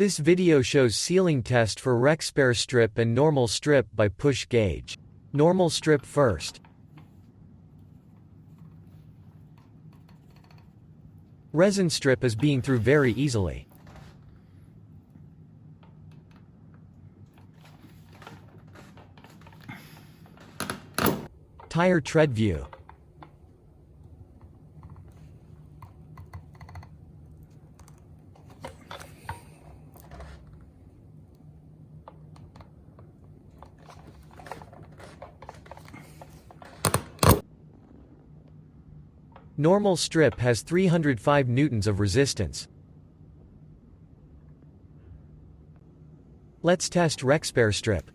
This video shows sealing test for reXpair strip and normal strip by push gauge. Normal strip first. Resin strip is being through very easily. Tire tread view. Normal strip has 305 newtons of resistance. Let's test reXpair strip.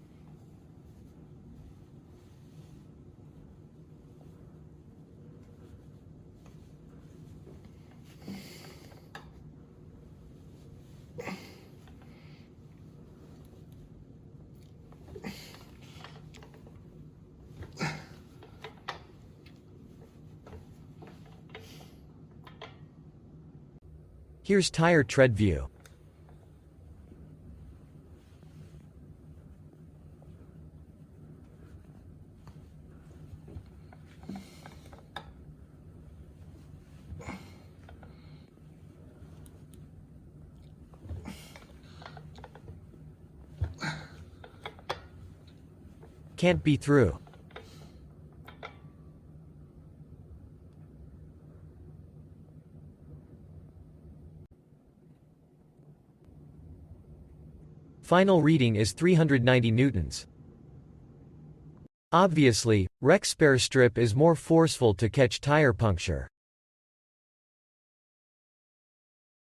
Here's tire tread view. Can't be through. Final reading is 390 newtons. Obviously, reXpair strip is more forceful to catch tire puncture.